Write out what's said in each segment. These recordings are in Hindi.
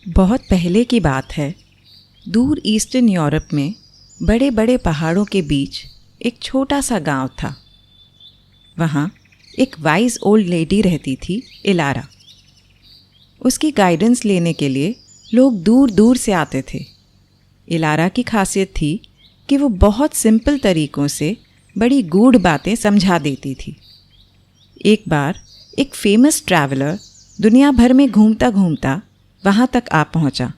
बहुत पहले की बात है। दूर ईस्टर्न यूरोप में बड़े बड़े पहाड़ों के बीच एक छोटा सा गांव था। वहाँ एक वाइज ओल्ड लेडी रहती थी, इलारा। उसकी गाइडेंस लेने के लिए लोग दूर दूर से आते थे। इलारा की खासियत थी कि वो बहुत सिंपल तरीक़ों से बड़ी गूढ़ बातें समझा देती थी। एक बार एक फेमस ट्रैवलर दुनिया भर में घूमता घूमता वहाँ तक आ पहुँचा।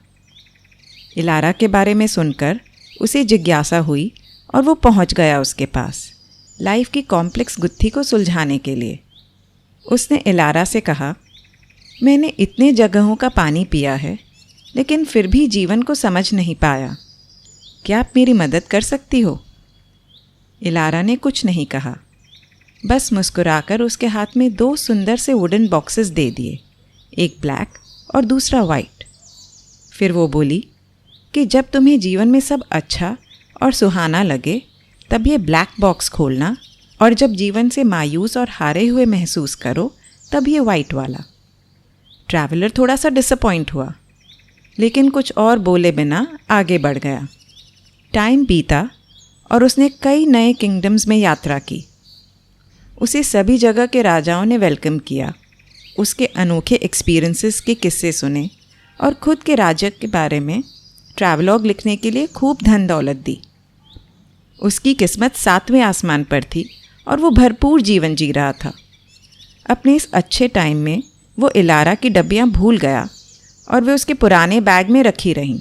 इलारा के बारे में सुनकर उसे जिज्ञासा हुई और वो पहुँच गया उसके पास, लाइफ की कॉम्प्लेक्स गुत्थी को सुलझाने के लिए। उसने इलारा से कहा, मैंने इतने जगहों का पानी पिया है, लेकिन फिर भी जीवन को समझ नहीं पाया। क्या आप मेरी मदद कर सकती हो? इलारा ने कुछ नहीं कहा, बस मुस्कुराकर उसके हाथ में 2 सुंदर से वुडन बॉक्सेस दे दिए, एक ब्लैक और दूसरा वाइट। फिर वो बोली कि जब तुम्हें जीवन में सब अच्छा और सुहाना लगे तब ये ब्लैक बॉक्स खोलना, और जब जीवन से मायूस और हारे हुए महसूस करो तब ये वाइट वाला। ट्रैवलर थोड़ा सा डिसअपॉइंट हुआ, लेकिन कुछ और बोले बिना आगे बढ़ गया। टाइम बीता और उसने कई नए किंगडम्स में यात्रा की। उसे सभी जगह के राजाओं ने वेलकम किया, उसके अनोखे एक्सपीरियंसेस के किस्से सुने और खुद के राज्य के बारे में ट्रैवलॉग लिखने के लिए खूब धन दौलत दी। उसकी किस्मत 7वें आसमान पर थी और वो भरपूर जीवन जी रहा था। अपने इस अच्छे टाइम में वो इलारा की डब्बियाँ भूल गया और वे उसके पुराने बैग में रखी रहीं।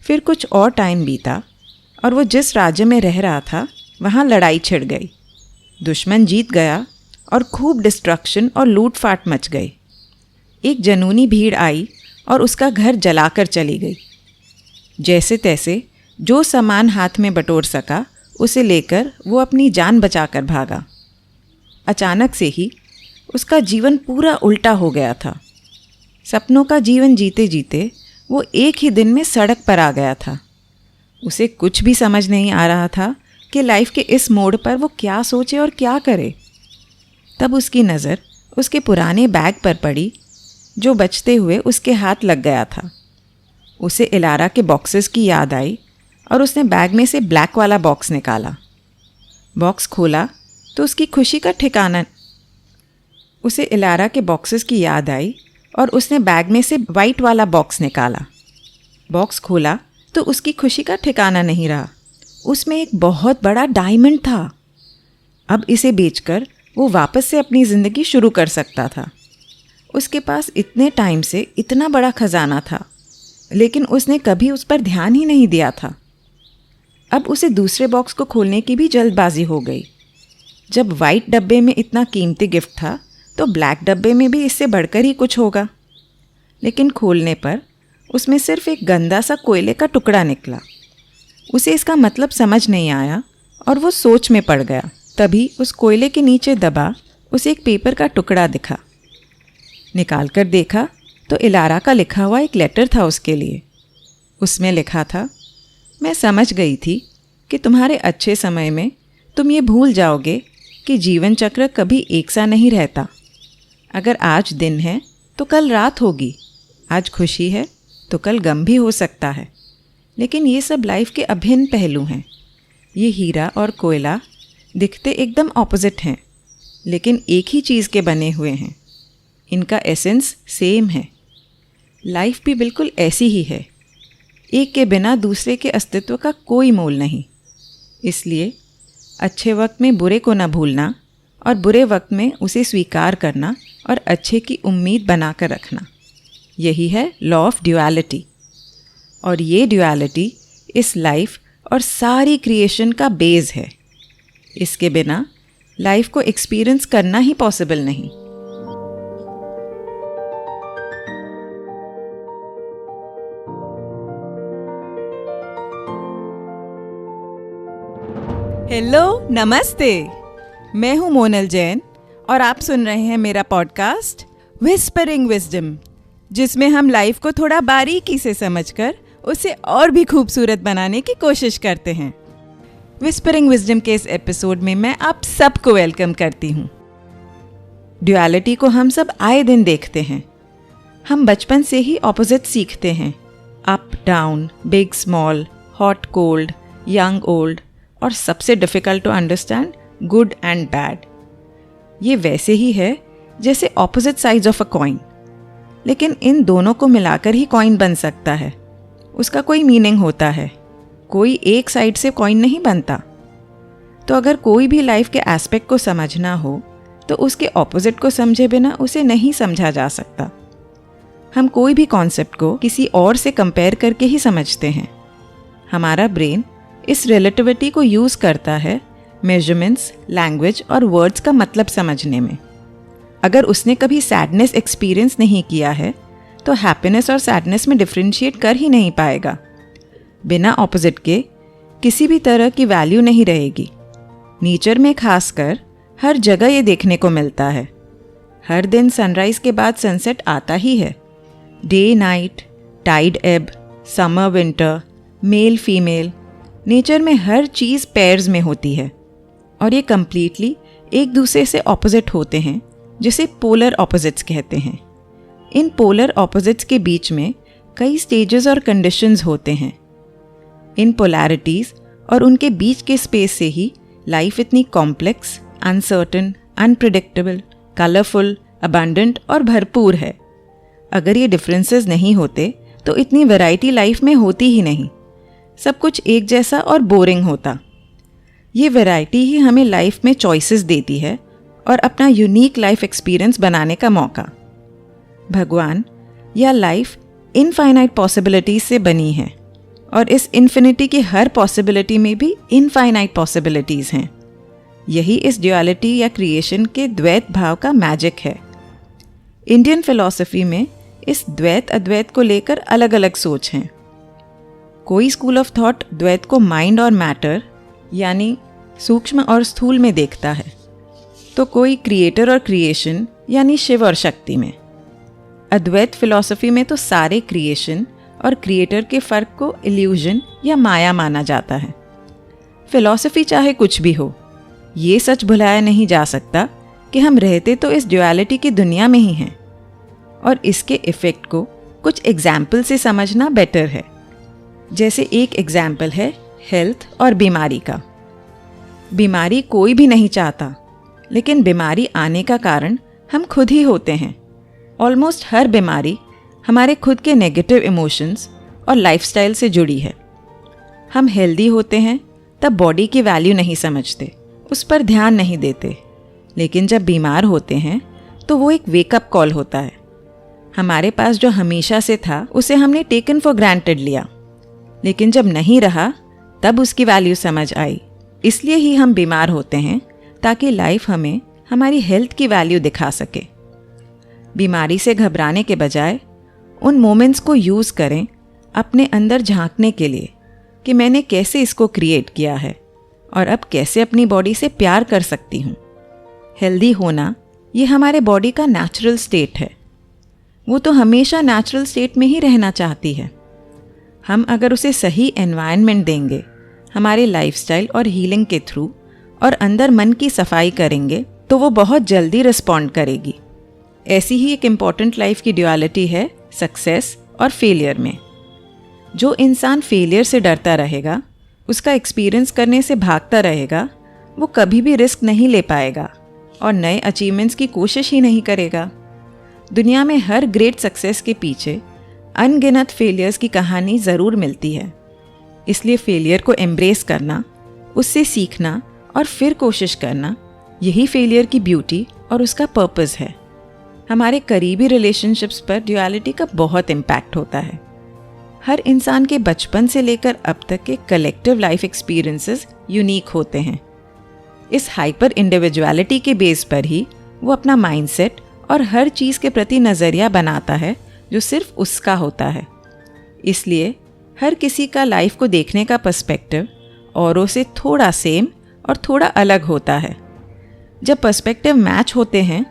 फिर कुछ और टाइम बीता और वो जिस राज्य में रह रहा था वहाँ लड़ाई छिड़ गई। दुश्मन जीत गया और खूब डिस्ट्रक्शन और लूटफाट मच गई। एक जनूनी भीड़ आई और उसका घर जलाकर चली गई। जैसे तैसे जो सामान हाथ में बटोर सका उसे लेकर वो अपनी जान बचाकर भागा। अचानक से ही उसका जीवन पूरा उल्टा हो गया था। सपनों का जीवन जीते जीते वो एक ही दिन में सड़क पर आ गया था। उसे कुछ भी समझ नहीं आ रहा था कि लाइफ के इस मोड़ पर वो क्या सोचे और क्या करे। तब उसकी नज़र उसके पुराने बैग पर पड़ी, जो बचते हुए उसके हाथ लग गया था। उसे इलारा के बॉक्सेस की याद आई और उसने बैग में से ब्लैक वाला बॉक्स निकाला। बॉक्स खोला तो उसकी खुशी का ठिकाना उसे इलारा के बॉक्सेस की याद आई और उसने बैग में से वाइट वाला बॉक्स निकाला। बॉक्स खोला तो उसकी खुशी का ठिकाना नहीं रहा। उसमें एक बहुत बड़ा डायमंड था। अब इसे बेचकर वो वापस से अपनी ज़िंदगी शुरू कर सकता था। उसके पास इतने टाइम से इतना बड़ा खजाना था, लेकिन उसने कभी उस पर ध्यान ही नहीं दिया था। अब उसे दूसरे बॉक्स को खोलने की भी जल्दबाजी हो गई। जब वाइट डब्बे में इतना कीमती गिफ्ट था तो ब्लैक डब्बे में भी इससे बढ़कर ही कुछ होगा। लेकिन खोलने पर उसमें सिर्फ एक गंदा सा कोयले का टुकड़ा निकला। उसे इसका मतलब समझ नहीं आया और वो सोच में पड़ गया। तभी उस कोयले के नीचे दबा उसे एक पेपर का टुकड़ा दिखा। निकाल कर देखा तो इलारा का लिखा हुआ एक लेटर था उसके लिए। उसमें लिखा था, मैं समझ गई थी कि तुम्हारे अच्छे समय में तुम ये भूल जाओगे कि जीवन चक्र कभी एक सा नहीं रहता। अगर आज दिन है तो कल रात होगी, आज खुशी है तो कल गम भी हो सकता है। लेकिन ये सब लाइफ के अभिन्न पहलू हैं। ये हीरा और कोयला दिखते एकदम ऑपोजिट हैं, लेकिन एक ही चीज़ के बने हुए हैं। इनका एसेंस सेम है। लाइफ भी बिल्कुल ऐसी ही है। एक के बिना दूसरे के अस्तित्व का कोई मोल नहीं। इसलिए अच्छे वक्त में बुरे को न भूलना और बुरे वक्त में उसे स्वीकार करना और अच्छे की उम्मीद बनाकर रखना, यही है लॉ ऑफ ड्यूअलिटी। और ये ड्यूअलिटी इस लाइफ और सारी क्रिएशन का बेस है। इसके बिना लाइफ को एक्सपीरियंस करना ही पॉसिबल नहीं। हेलो, नमस्ते। मैं हूँ मोनल जैन और आप सुन रहे हैं मेरा पॉडकास्ट विस्परिंग विजडम, जिसमें हम लाइफ को थोड़ा बारीकी से समझकर उसे और भी खूबसूरत बनाने की कोशिश करते हैं। विस्परिंग विजडम के इस एपिसोड में मैं आप सबको वेलकम करती हूँ। ड्यूअलिटी को हम सब आए दिन देखते हैं। हम बचपन से ही ऑपोजिट सीखते हैं, up down, big small, hot cold, young old और सबसे difficult to understand, good and bad. ये वैसे ही है जैसे opposite sides of a coin, लेकिन इन दोनों को मिलाकर ही कॉइन बन सकता है। उसका कोई मीनिंग होता है, कोई एक साइड से कॉइन नहीं बनता। तो अगर कोई भी लाइफ के एस्पेक्ट को समझना हो तो उसके ऑपोजिट को समझे बिना उसे नहीं समझा जा सकता। हम कोई भी कॉन्सेप्ट को किसी और से कंपेयर करके ही समझते हैं। हमारा ब्रेन इस रिलेटिविटी को यूज़ करता है मेजरमेंट्स, लैंग्वेज और वर्ड्स का मतलब समझने में। अगर उसने कभी सैडनेस एक्सपीरियंस नहीं किया है तो हैप्पीनेस और सैडनेस में डिफ्रेंशिएट कर ही नहीं पाएगा। बिना ऑपोजिट के किसी भी तरह की वैल्यू नहीं रहेगी। नेचर में खासकर हर जगह ये देखने को मिलता है। हर दिन सनराइज के बाद सनसेट आता ही है। डे नाइट, टाइड एब, summer winter, male female, nature में हर चीज़ पेयर्स में होती है और ये कम्प्लीटली एक दूसरे से ऑपोजिट होते हैं, जिसे पोलर ऑपोजिट्स कहते हैं। इन पोलर ऑपोजिट्स के बीच में कई स्टेजेस और कंडीशंस होते हैं। इन पोलैरिटीज़ और उनके बीच के स्पेस से ही लाइफ इतनी complex, uncertain, unpredictable, colourful, abundant और भरपूर है। अगर ये डिफरेंसेस नहीं होते तो इतनी वैरायटी लाइफ में होती ही नहीं। सब कुछ एक जैसा और बोरिंग होता। ये वैरायटी ही हमें लाइफ में चॉइसेस देती है और अपना यूनिक लाइफ एक्सपीरियंस बनाने का मौका। भगवान या लाइफ इनफाइनाइट पॉसिबिलिटीज से बनी है और इस इन्फिनिटी की हर पॉसिबिलिटी में भी इनफाइनाइट पॉसिबिलिटीज़ हैं। यही इस ड्युअलिटी या क्रिएशन के द्वैत भाव का मैजिक है। इंडियन फिलॉसफी में इस द्वैत अद्वैत को लेकर अलग अलग सोच हैं। कोई स्कूल ऑफ थॉट द्वैत को माइंड और मैटर यानी सूक्ष्म और स्थूल में देखता है, तो कोई क्रिएटर और क्रिएशन यानी शिव और शक्ति में। अद्वैत फिलॉसफी में तो सारे क्रिएशन और क्रिएटर के फ़र्क को इल्यूजन या माया माना जाता है। फिलॉसफी चाहे कुछ भी हो, ये सच भुलाया नहीं जा सकता कि हम रहते तो इस ड्युअलिटी की दुनिया में ही हैं और इसके इफ़ेक्ट को कुछ एग्जाम्पल से समझना बेटर है। जैसे एक एग्जाम्पल है हेल्थ और बीमारी का। बीमारी कोई भी नहीं चाहता, लेकिन बीमारी आने का कारण हम खुद ही होते हैं। ऑलमोस्ट हर बीमारी हमारे खुद के नेगेटिव इमोशंस और लाइफस्टाइल से जुड़ी है। हम हेल्दी होते हैं तब बॉडी की वैल्यू नहीं समझते, उस पर ध्यान नहीं देते, लेकिन जब बीमार होते हैं तो वो एक वेकअप कॉल होता है। हमारे पास जो हमेशा से था उसे हमने टेकन फॉर ग्रांटेड लिया, लेकिन जब नहीं रहा तब उसकी वैल्यू समझ आई। इसलिए ही हम बीमार होते हैं, ताकि लाइफ हमें हमारी हेल्थ की वैल्यू दिखा सके। बीमारी से घबराने के बजाय उन मोमेंट्स को यूज़ करें अपने अंदर झांकने के लिए कि मैंने कैसे इसको क्रिएट किया है और अब कैसे अपनी बॉडी से प्यार कर सकती हूँ। हेल्दी होना ये हमारे बॉडी का नेचुरल स्टेट है। वो तो हमेशा नेचुरल स्टेट में ही रहना चाहती है। हम अगर उसे सही एनवायरनमेंट देंगे, हमारे लाइफस्टाइल और हीलिंग के थ्रू, और अंदर मन की सफाई करेंगे, तो वो बहुत जल्दी रिस्पॉन्ड करेगी। ऐसी ही एक इम्पॉर्टेंट लाइफ की ड्युअलिटी है सक्सेस और फेलियर में। जो इंसान फेलियर से डरता रहेगा, उसका एक्सपीरियंस करने से भागता रहेगा, वो कभी भी रिस्क नहीं ले पाएगा और नए अचीवमेंट्स की कोशिश ही नहीं करेगा। दुनिया में हर ग्रेट सक्सेस के पीछे अनगिनत फेलियर्स की कहानी ज़रूर मिलती है। इसलिए फेलियर को एम्ब्रेस करना, उससे सीखना और फिर कोशिश करना, यही फेलियर की ब्यूटी और उसका पर्पस है। हमारे करीबी रिलेशनशिप्स पर ड्युअलिटी का बहुत इम्पैक्ट होता है। हर इंसान के बचपन से लेकर अब तक के कलेक्टिव लाइफ एक्सपीरियंसेस यूनिक होते हैं। इस हाइपर इंडिविजुअलिटी के बेस पर ही वो अपना माइंडसेट और हर चीज़ के प्रति नज़रिया बनाता है जो सिर्फ उसका होता है। इसलिए हर किसी का लाइफ को देखने का पर्सपेक्टिव औरों से थोड़ा सेम और थोड़ा अलग होता है। जब पर्सपेक्टिव मैच होते हैं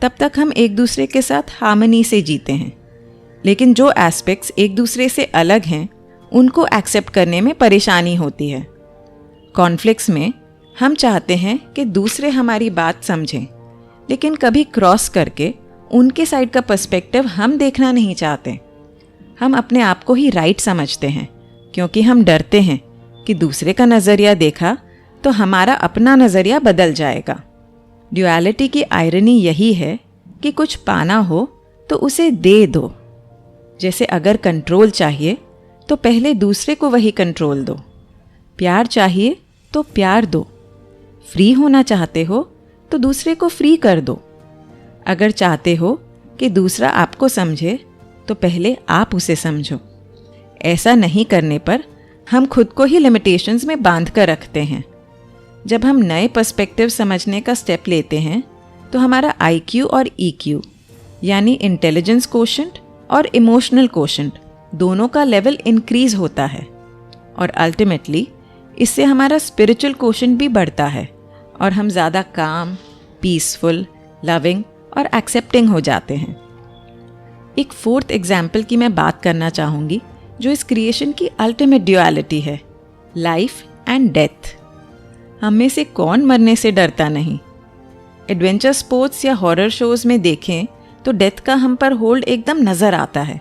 तब तक हम एक दूसरे के साथ हार्मनी से जीते हैं, लेकिन जो एस्पेक्ट्स एक दूसरे से अलग हैं उनको एक्सेप्ट करने में परेशानी होती है। कॉन्फ्लिक्ट्स में हम चाहते हैं कि दूसरे हमारी बात समझें, लेकिन कभी क्रॉस करके उनके साइड का पर्सपेक्टिव हम देखना नहीं चाहते। हम अपने आप को ही राइट समझते हैं क्योंकि हम डरते हैं कि दूसरे का नज़रिया देखा तो हमारा अपना नज़रिया बदल जाएगा। ड्युअलिटी की आयरनी यही है कि कुछ पाना हो तो उसे दे दो। जैसे अगर कंट्रोल चाहिए तो पहले दूसरे को वही कंट्रोल दो। प्यार चाहिए तो प्यार दो। फ्री होना चाहते हो तो दूसरे को फ्री कर दो। अगर चाहते हो कि दूसरा आपको समझे तो पहले आप उसे समझो। ऐसा नहीं करने पर हम खुद को ही लिमिटेशंस में बांध कर रखते हैं। जब हम नए पर्सपेक्टिव समझने का स्टेप लेते हैं तो हमारा IQ और EQ यानी इंटेलिजेंस कोशेंट और इमोशनल कोशेंट दोनों का लेवल इंक्रीज होता है और अल्टीमेटली इससे हमारा स्पिरिचुअल कोशेंट भी बढ़ता है और हम ज़्यादा काम, पीसफुल, लविंग और एक्सेप्टिंग हो जाते हैं। एक फोर्थ एग्जाम्पल की मैं बात करना चाहूँगी जो इस क्रिएशन की अल्टीमेट ड्युअलिटी है, लाइफ एंड डेथ। हम में से कौन मरने से डरता नहीं? एडवेंचर स्पोर्ट्स या हॉरर शोज़ में देखें तो डेथ का हम पर होल्ड एकदम नज़र आता है,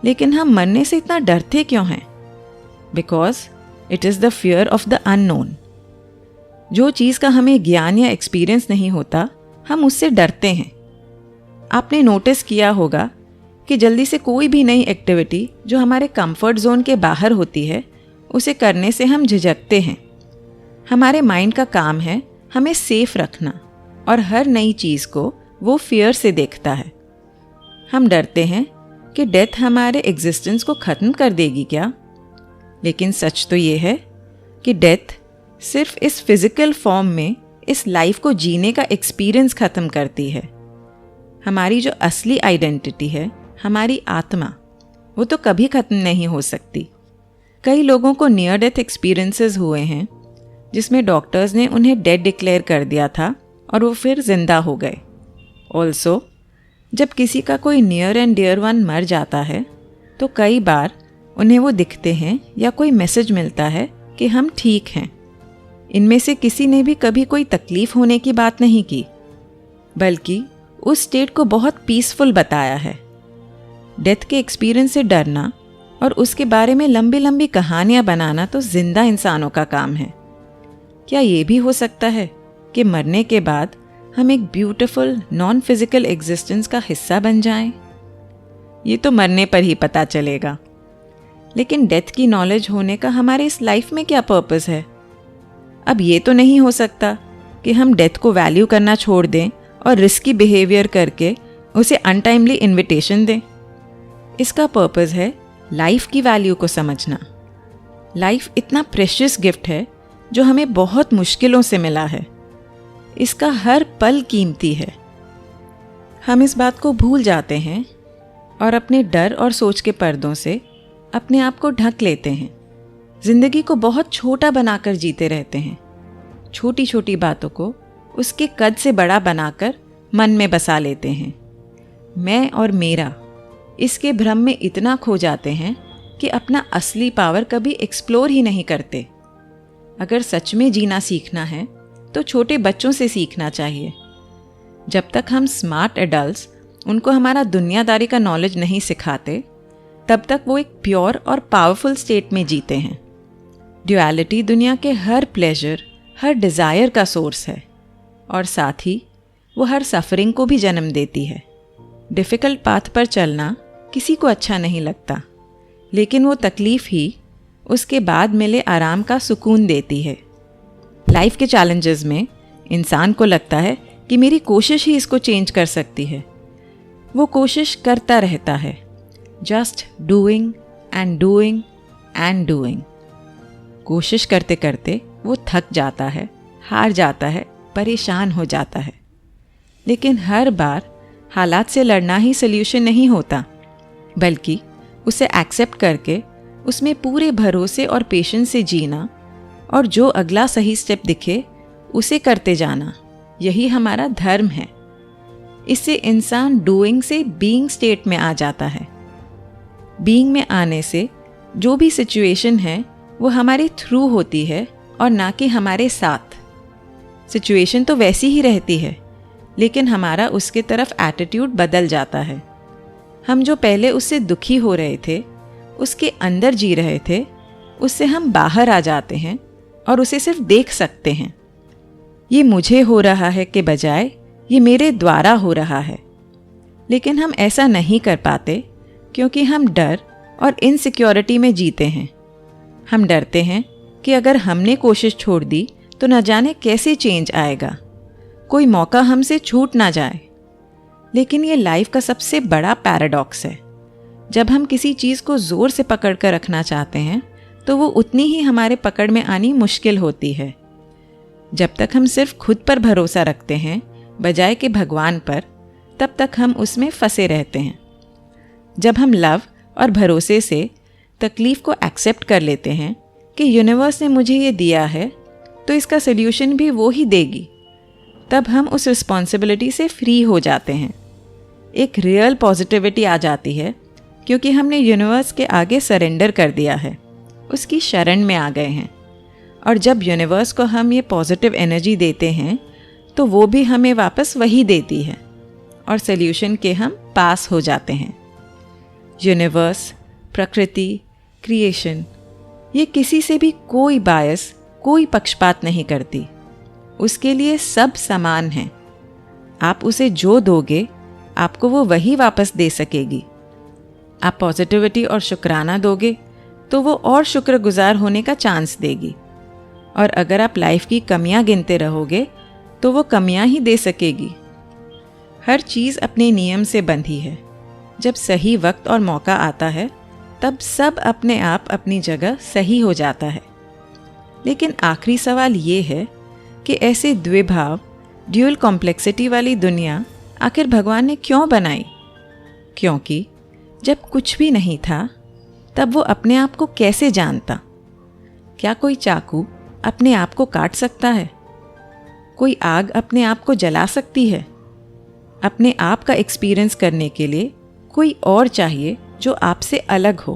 लेकिन हम मरने से इतना डरते क्यों हैं? Because it is the fear of the unknown. जो चीज़ का हमें ज्ञान या एक्सपीरियंस नहीं होता हम उससे डरते हैं। आपने नोटिस किया होगा कि जल्दी से कोई भी नई एक्टिविटी जो हमारे कंफर्ट जोन के बाहर होती है उसे करने से हम झिझकते हैं। हमारे माइंड का काम है हमें सेफ रखना और हर नई चीज़ को वो फियर से देखता है। हम डरते हैं कि डेथ हमारे एग्जिस्टेंस को ख़त्म कर देगी क्या? लेकिन सच तो ये है कि डेथ सिर्फ इस फिज़िकल फॉर्म में इस लाइफ को जीने का एक्सपीरियंस ख़त्म करती है। हमारी जो असली आइडेंटिटी है, हमारी आत्मा, वो तो कभी ख़त्म नहीं हो सकती। कई लोगों को नियर डेथ एक्सपीरियंसेस हुए हैं जिसमें डॉक्टर्स ने उन्हें डेड डिक्लेयर कर दिया था और वो फिर ज़िंदा हो गए। ऑल्सो जब किसी का कोई नियर एंड डियर वन मर जाता है तो कई बार उन्हें वो दिखते हैं या कोई मैसेज मिलता है कि हम ठीक हैं। इनमें से किसी ने भी कभी कोई तकलीफ़ होने की बात नहीं की, बल्कि उस स्टेट को बहुत पीसफुल बताया है। डेथ के एक्सपीरियंस से डरना और उसके बारे में लंबी लंबी कहानियाँ बनाना तो जिंदा इंसानों का काम है। क्या ये भी हो सकता है कि मरने के बाद हम एक ब्यूटीफुल नॉन फिजिकल एग्जिस्टेंस का हिस्सा बन जाएं? ये तो मरने पर ही पता चलेगा। लेकिन डेथ की नॉलेज होने का हमारे इस लाइफ में क्या पर्पस है? अब ये तो नहीं हो सकता कि हम डेथ को वैल्यू करना छोड़ दें और रिस्की बिहेवियर करके उसे अनटाइमली इनविटेशन दें। इसका पर्पस है लाइफ की वैल्यू को समझना। लाइफ इतना प्रेशियस गिफ्ट है जो हमें बहुत मुश्किलों से मिला है। इसका हर पल कीमती है। हम इस बात को भूल जाते हैं और अपने डर और सोच के पर्दों से अपने आप को ढक लेते हैं। जिंदगी को बहुत छोटा बनाकर जीते रहते हैं। छोटी छोटी बातों को उसके कद से बड़ा बनाकर मन में बसा लेते हैं। मैं और मेरा, इसके भ्रम में इतना खो जाते हैं कि अपना असली पावर कभी एक्सप्लोर ही नहीं करते। अगर सच में जीना सीखना है तो छोटे बच्चों से सीखना चाहिए। जब तक हम स्मार्ट एडल्ट्स उनको हमारा दुनियादारी का नॉलेज नहीं सिखाते, तब तक वो एक प्योर और पावरफुल स्टेट में जीते हैं। ड्युअलिटी दुनिया के हर प्लेजर, हर डिज़ायर का सोर्स है और साथ ही वो हर सफरिंग को भी जन्म देती है। डिफ़िकल्ट पाथ पर चलना किसी को अच्छा नहीं लगता, लेकिन वो तकलीफ़ ही उसके बाद मिले आराम का सुकून देती है। लाइफ के चैलेंजेस में इंसान को लगता है कि मेरी कोशिश ही इसको चेंज कर सकती है। वो कोशिश करता रहता है, just doing and doing and doing. कोशिश करते करते वो थक जाता है, हार जाता है, परेशान हो जाता है। लेकिन हर बार हालात से लड़ना ही सल्यूशन नहीं होता, बल्कि उसे एक्सेप्ट करके उसमें पूरे भरोसे और पेशेंस से जीना और जो अगला सही स्टेप दिखे उसे करते जाना, यही हमारा धर्म है। इससे इंसान डूइंग से बीइंग स्टेट में आ जाता है। बीइंग में आने से जो भी सिचुएशन है वो हमारे थ्रू होती है और ना कि हमारे साथ। सिचुएशन तो वैसी ही रहती है, लेकिन हमारा उसके तरफ एटीट्यूड बदल जाता है। हम जो पहले उससे दुखी हो रहे थे, उसके अंदर जी रहे थे, उससे हम बाहर आ जाते हैं और उसे सिर्फ देख सकते हैं। ये मुझे हो रहा है के बजाय ये मेरे द्वारा हो रहा है। लेकिन हम ऐसा नहीं कर पाते क्योंकि हम डर और इनसिक्योरिटी में जीते हैं। हम डरते हैं कि अगर हमने कोशिश छोड़ दी तो न जाने कैसे चेंज आएगा, कोई मौका हमसे छूट ना जाए। लेकिन ये लाइफ का सबसे बड़ा पैराडॉक्स है। जब हम किसी चीज़ को ज़ोर से पकड़ कर रखना चाहते हैं तो वो उतनी ही हमारे पकड़ में आनी मुश्किल होती है। जब तक हम सिर्फ खुद पर भरोसा रखते हैं बजाय कि भगवान पर, तब तक हम उसमें फंसे रहते हैं। जब हम लव और भरोसे से तकलीफ़ को एक्सेप्ट कर लेते हैं कि यूनिवर्स ने मुझे ये दिया है तो इसका सल्यूशन भी वो ही देगी, तब हम उस रिस्पॉन्सिबिलिटी से फ्री हो जाते हैं। एक रियल पॉजिटिविटी आ जाती है क्योंकि हमने यूनिवर्स के आगे सरेंडर कर दिया है, उसकी शरण में आ गए हैं। और जब यूनिवर्स को हम ये पॉजिटिव एनर्जी देते हैं तो वो भी हमें वापस वही देती है और सल्यूशन के हम पास हो जाते हैं। यूनिवर्स, प्रकृति, क्रिएशन, ये किसी से भी कोई बायस, कोई पक्षपात नहीं करती। उसके लिए सब समान हैं। आप उसे जो दोगे आपको वो वही वापस दे सकेगी। आप पॉजिटिविटी और शुक्राना दोगे तो वो और शुक्रगुजार होने का चांस देगी। और अगर आप लाइफ की कमियां गिनते रहोगे तो वो कमियां ही दे सकेगी। हर चीज़ अपने नियम से बंधी है। जब सही वक्त और मौका आता है तब सब अपने आप अपनी जगह सही हो जाता है। लेकिन आखिरी सवाल ये है कि ऐसे द्विभाव, ड्यूअल कॉम्प्लेक्सिटी वाली दुनिया आखिर भगवान ने क्यों बनाई? क्योंकि जब कुछ भी नहीं था तब वो अपने आप को कैसे जानता? क्या कोई चाकू अपने आप को काट सकता है? कोई आग अपने आप को जला सकती है? अपने आप का एक्सपीरियंस करने के लिए कोई और चाहिए जो आपसे अलग हो,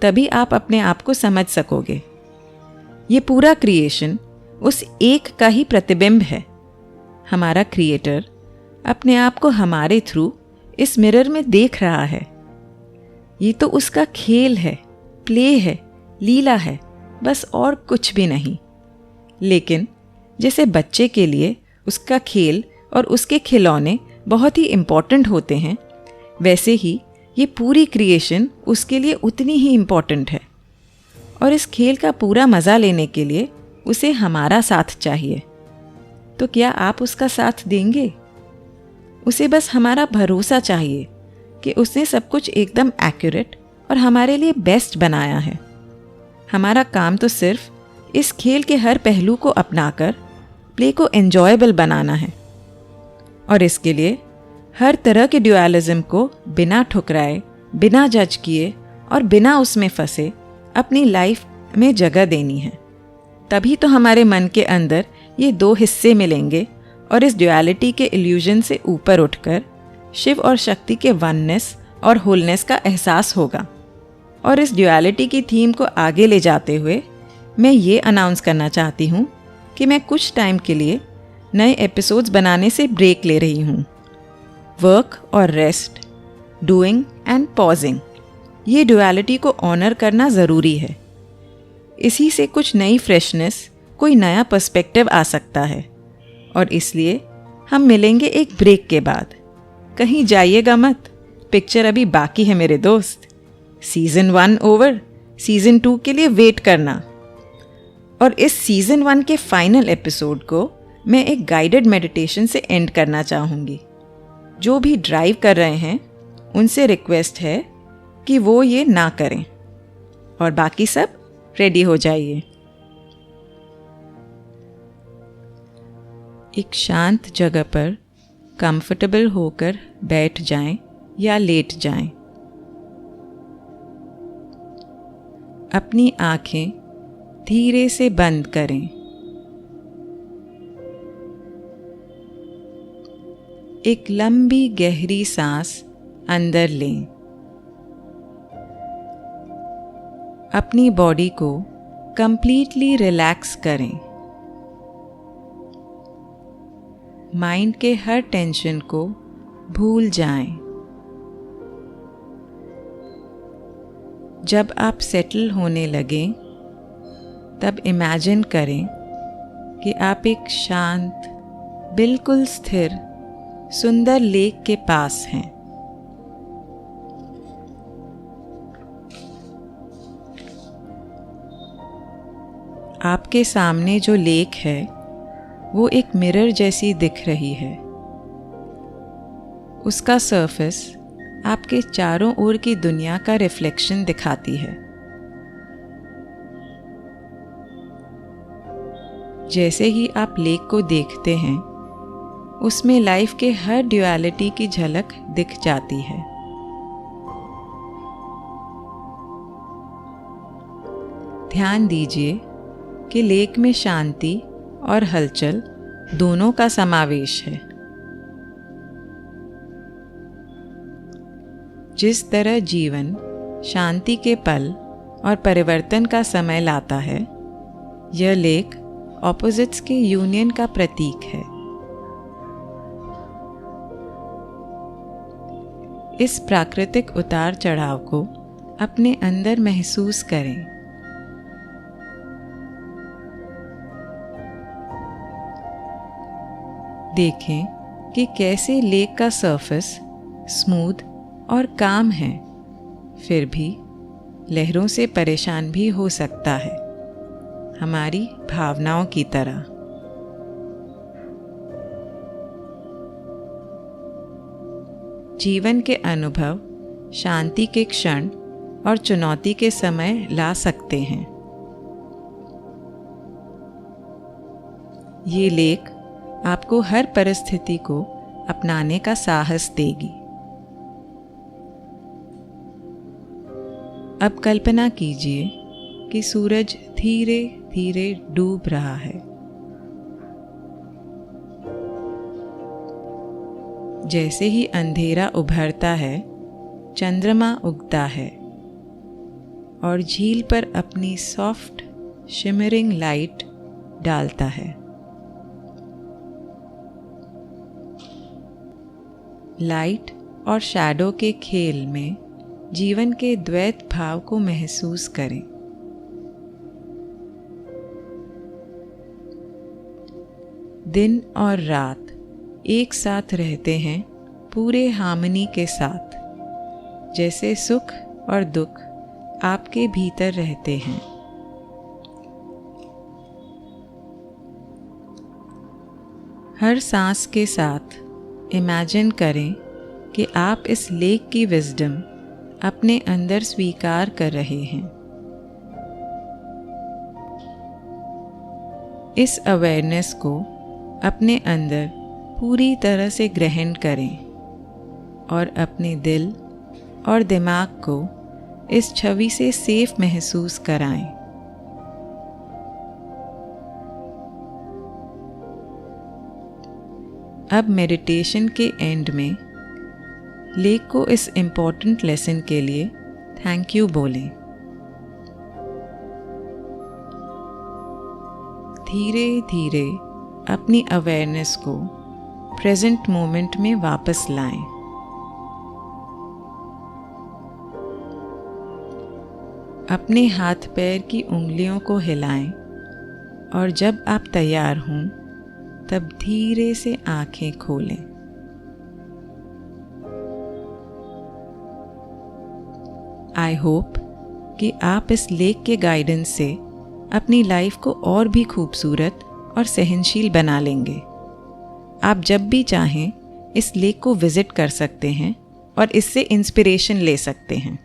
तभी आप अपने आप को समझ सकोगे। ये पूरा क्रिएशन उस एक का ही प्रतिबिंब है। हमारा क्रिएटर अपने आप को हमारे थ्रू इस मिरर में देख रहा है। ये तो उसका खेल है, प्ले है, लीला है, बस और कुछ भी नहीं। लेकिन जैसे बच्चे के लिए उसका खेल और उसके खिलौने बहुत ही इम्पॉर्टेंट होते हैं, वैसे ही ये पूरी क्रिएशन उसके लिए उतनी ही इम्पॉर्टेंट है। और इस खेल का पूरा मज़ा लेने के लिए उसे हमारा साथ चाहिए। तो क्या आप उसका साथ देंगे? उसे बस हमारा भरोसा चाहिए कि उसने सब कुछ एकदम एक्यूरेट और हमारे लिए बेस्ट बनाया है। हमारा काम तो सिर्फ इस खेल के हर पहलू को अपनाकर प्ले को एन्जॉयबल बनाना है। और इसके लिए हर तरह के ड्यूअलिज्म को बिना ठुकराए, बिना जज किए और बिना उसमें फंसे अपनी लाइफ में जगह देनी है। तभी तो हमारे मन के अंदर ये दो हिस्से मिलेंगे और इस ड्यूअलिटी के इल्यूजन से ऊपर उठकर शिव और शक्ति के वननेस और होलनेस का एहसास होगा। और इस ड्यूअलिटी की थीम को आगे ले जाते हुए मैं ये अनाउंस करना चाहती हूँ कि मैं कुछ टाइम के लिए नए एपिसोड्स बनाने से ब्रेक ले रही हूँ। वर्क और रेस्ट, डूइंग एंड पॉजिंग, ये ड्यूअलिटी को ऑनर करना ज़रूरी है। इसी से कुछ नई फ्रेशनेस, कोई नया पर्सपेक्टिव आ सकता है। और इसलिए हम मिलेंगे एक ब्रेक के बाद। कहीं जाइएगा मत, पिक्चर अभी बाकी है मेरे दोस्त। सीज़न 1 ओवर, सीज़न 2 के लिए वेट करना। और इस सीज़न 1 के फाइनल एपिसोड को मैं एक गाइडेड मेडिटेशन से एंड करना चाहूँगी। जो भी ड्राइव कर रहे हैं उनसे रिक्वेस्ट है कि वो ये ना करें और बाकी सब रेडी हो जाइए। एक शांत जगह पर कंफर्टेबल होकर बैठ जाएं या लेट जाएं। अपनी आंखें धीरे से बंद करें। एक लंबी गहरी सांस अंदर लें। अपनी बॉडी को कंप्लीटली रिलैक्स करें। माइंड के हर टेंशन को भूल जाएं। जब आप सेटल होने लगें तब इमेजिन करें कि आप एक शांत, बिल्कुल स्थिर, सुंदर लेक के पास हैं। आपके सामने जो लेक है वो एक मिरर जैसी दिख रही है। उसका सरफेस आपके चारों ओर की दुनिया का रिफ्लेक्शन दिखाती है। जैसे ही आप लेक को देखते हैं, उसमें लाइफ के हर ड्युअलिटी की झलक दिख जाती है। ध्यान दीजिए कि लेक में शांति और हलचल दोनों का समावेश है। जिस तरह जीवन शांति के पल और परिवर्तन का समय लाता है, यह लेक ऑपोजिट्स के यूनियन का प्रतीक है। इस प्राकृतिक उतार चढ़ाव को अपने अंदर महसूस करें। देखें कि कैसे लेक का सरफेस स्मूथ और काम है, फिर भी लहरों से परेशान भी हो सकता है, हमारी भावनाओं की तरह। जीवन के अनुभव शांति के क्षण और चुनौती के समय ला सकते हैं। ये लेक आपको हर परिस्थिति को अपनाने का साहस देगी। अब कल्पना कीजिए कि सूरज धीरे धीरे डूब रहा है। जैसे ही अंधेरा उभरता है, चंद्रमा उगता है और झील पर अपनी सॉफ्ट शिमरिंग लाइट डालता है। लाइट और शैडो के खेल में जीवन के द्वैत भाव को महसूस करें। दिन और रात एक साथ रहते हैं पूरे हार्मनी के साथ, जैसे सुख और दुख आपके भीतर रहते हैं। हर सांस के साथ इमेजिन करें कि आप इस लेक की विजडम अपने अंदर स्वीकार कर रहे हैं। इस अवेयरनेस को अपने अंदर पूरी तरह से ग्रहण करें और अपने दिल और दिमाग को इस छवि से सेफ महसूस कराएं। अब मेडिटेशन के एंड में लेक को इस इम्पोर्टेंट लेसन के लिए थैंक यू बोलें। धीरे धीरे अपनी अवेयरनेस को प्रेजेंट मोमेंट में वापस लाएं। अपने हाथ पैर की उंगलियों को हिलाएं और जब आप तैयार हों तब धीरे से आंखें खोलें। आई होप कि आप इस लेक के गाइडेंस से अपनी लाइफ को और भी खूबसूरत और सहनशील बना लेंगे। आप जब भी चाहें इस लेक को विजिट कर सकते हैं और इससे इंस्पिरेशन ले सकते हैं।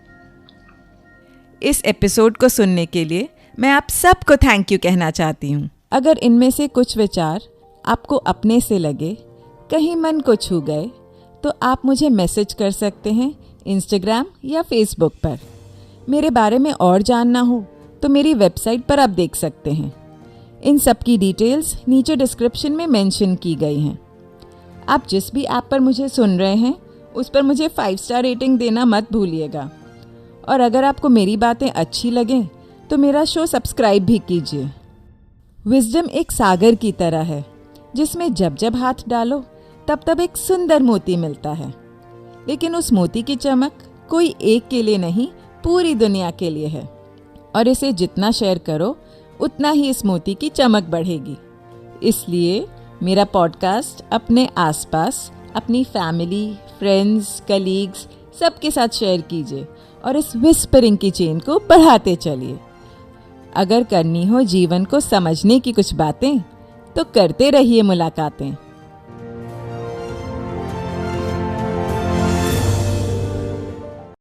इस एपिसोड को सुनने के लिए मैं आप सबको थैंक यू कहना चाहती हूँ। अगर इनमें से कुछ विचार आपको अपने से लगे, कहीं मन को छू गए, तो आप मुझे मैसेज कर सकते हैं इंस्टाग्राम या फेसबुक पर। मेरे बारे में और जानना हो तो मेरी वेबसाइट पर आप देख सकते हैं। इन सब की डिटेल्स नीचे डिस्क्रिप्शन में मेंशन की गई हैं। आप जिस भी ऐप पर मुझे सुन रहे हैं उस पर मुझे 5 स्टार रेटिंग देना मत भूलिएगा। और अगर आपको मेरी बातें अच्छी लगें तो मेरा शो सब्सक्राइब भी कीजिए। विजडम एक सागर की तरह है, जिसमें जब जब हाथ डालो तब तब एक सुंदर मोती मिलता है। लेकिन उस मोती की चमक कोई एक के लिए नहीं, पूरी दुनिया के लिए है। और इसे जितना शेयर करो उतना ही इस मोती की चमक बढ़ेगी। इसलिए मेरा पॉडकास्ट अपने आसपास, अपनी फैमिली, फ्रेंड्स, कलीग्स सबके साथ शेयर कीजिए और इस विस्परिंग की चेन को बढ़ाते चलिए। अगर करनी हो जीवन को समझने की कुछ बातें तो करते रहिए मुलाकातें।